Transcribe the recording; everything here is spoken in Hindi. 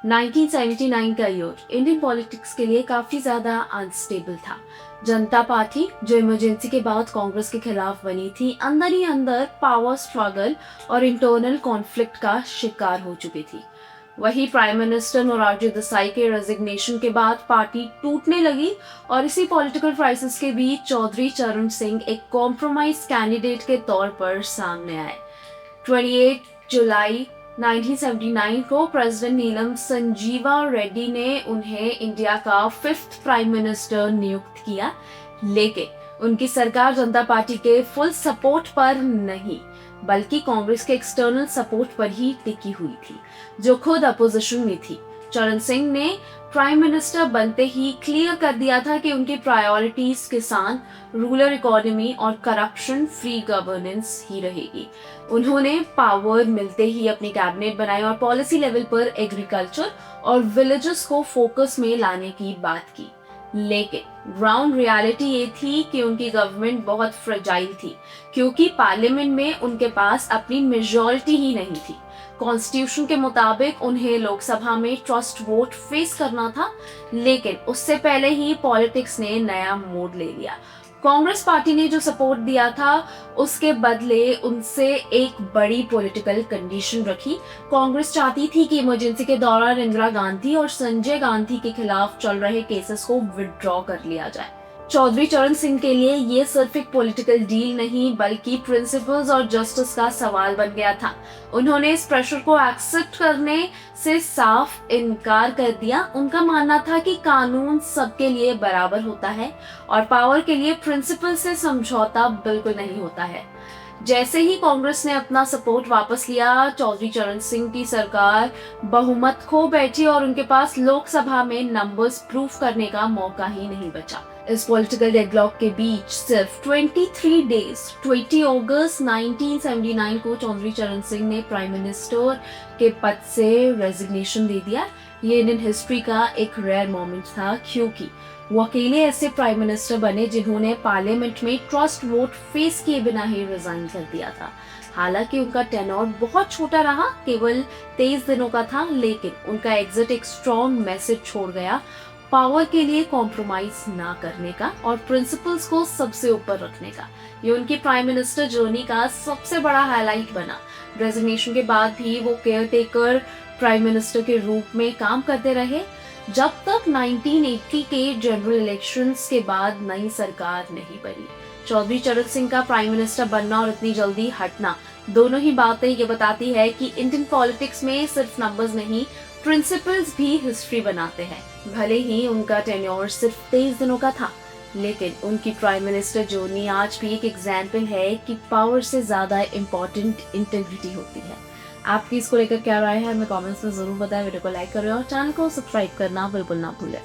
1979 का ईयर इंडियन पॉलिटिक्स के लिए काफी ज्यादा अनस्टेबल था। जनता पार्टी, जो इमरजेंसी के बाद कांग्रेस के खिलाफ बनी थी, अंदर ही अंदर पावर स्ट्रगल और इंटरनल कॉन्फ्लिक्ट का शिकार हो चुकी थी। वही प्राइम मिनिस्टर मोरारजी देसाई के रेजिग्नेशन के बाद पार्टी टूटने लगी और इसी पॉलिटिकल क्राइसिस के बीच चौधरी चरण सिंह एक कॉम्प्रोमाइज कैंडिडेट के तौर पर सामने आए। 28 जुलाई 1979 को प्रेसिडेंट नीलम संजीवा रेड्डी ने उन्हें इंडिया का 5th प्राइम मिनिस्टर नियुक्त किया, लेकिन उनकी सरकार जनता पार्टी के फुल सपोर्ट पर नहीं बल्कि कांग्रेस के एक्सटर्नल सपोर्ट पर ही टिकी हुई थी, जो खुद अपोजिशन में थी। चरण सिंह ने प्राइम मिनिस्टर बनते ही क्लियर कर दिया था कि उनकी प्रायोरिटीज किसान, रूरल इकोनॉमी और करप्शन फ्री गवर्नेंस ही रहेगी। उन्होंने पावर मिलते ही अपनी कैबिनेट बनाई और पॉलिसी लेवल पर एग्रीकल्चर और विलेजेस को फोकस में लाने की बात की। लेकिन ग्राउंड रियलिटी ये थी कि उनकी गवर्नमेंट बहुत फ्रेजाइल थी, क्योंकि पार्लियामेंट में उनके पास अपनी मेजॉरिटी ही नहीं थी। कॉन्स्टिट्यूशन के मुताबिक उन्हें लोकसभा में ट्रस्ट वोट फेस करना था, लेकिन उससे पहले ही पॉलिटिक्स ने नया मोड़ ले लिया। कांग्रेस पार्टी ने जो सपोर्ट दिया था उसके बदले उनसे एक बड़ी पॉलिटिकल कंडीशन रखी। कांग्रेस चाहती थी कि इमरजेंसी के दौरान इंदिरा गांधी और संजय गांधी के खिलाफ चल रहे केसेस को विड्रॉ कर लिया जाए। चौधरी चरण सिंह के लिए ये सिर्फ एक पॉलिटिकल डील नहीं बल्कि प्रिंसिपल्स और जस्टिस का सवाल बन गया था। उन्होंने इस प्रेशर को एक्सेप्ट करने से साफ इनकार कर दिया। उनका मानना था कि कानून सबके लिए बराबर होता है और पावर के लिए प्रिंसिपल से समझौता बिल्कुल नहीं होता है। जैसे ही कांग्रेस ने अपना सपोर्ट वापस लिया, चौधरी चरण सिंह की सरकार बहुमत खो बैठी और उनके पास लोकसभा में नंबर्स प्रूफ करने का मौका ही नहीं बचा। इस पॉलिटिकल डेडलॉक के बीच सिर्फ 23 डेज 20 अगस्त 1979 को चौधरी चरण सिंह ने प्राइम मिनिस्टर के पद से रेजिग्नेशन दे दिया। ये इंडियन हिस्ट्री का एक रेयर मोमेंट था, क्योंकि वो अकेले ऐसे प्राइम मिनिस्टर बने जिन्होंने पार्लियामेंट में ट्रस्ट वोट फेस किए बिना ही रिजाइन कर दिया था। हालांकि उनका टेन्योर बहुत छोटा रहा, केवल 23 दिनों का था, लेकिन उनका एग्जिट एक स्ट्रॉन्ग मैसेज छोड़ गया, पावर के लिए कॉम्प्रोमाइज ना करने का और प्रिंसिपल्स को सबसे ऊपर रखने का। ये उनकी प्राइम मिनिस्टर जर्नी का सबसे बड़ा हाईलाइट बना। रेजिग्नेशन के बाद भी वो केयर टेकर प्राइम मिनिस्टर के रूप में काम करते रहे, जब तक 1980 के जनरल इलेक्शंस के बाद नई सरकार नहीं बनी। चौधरी चरण सिंह का प्राइम मिनिस्टर बनना और इतनी जल्दी हटना, दोनों ही बातें ये बताती है कि इंडियन पॉलिटिक्स में सिर्फ नंबर्स नहीं, प्रिंसिपल्स भी हिस्ट्री बनाते हैं। भले ही उनका टेन्योर सिर्फ 23 दिनों का था, लेकिन उनकी प्राइम मिनिस्टर जर्नी आज भी एक एग्जाम्पल है कि पावर से ज्यादा इम्पोर्टेंट इंटेग्रिटी होती है। आपकी इसको लेकर क्या राय है, हमें कमेंट्स में जरूर बताएं। वीडियो को लाइक करें और चैनल को सब्सक्राइब करना बिल्कुल ना भूलें।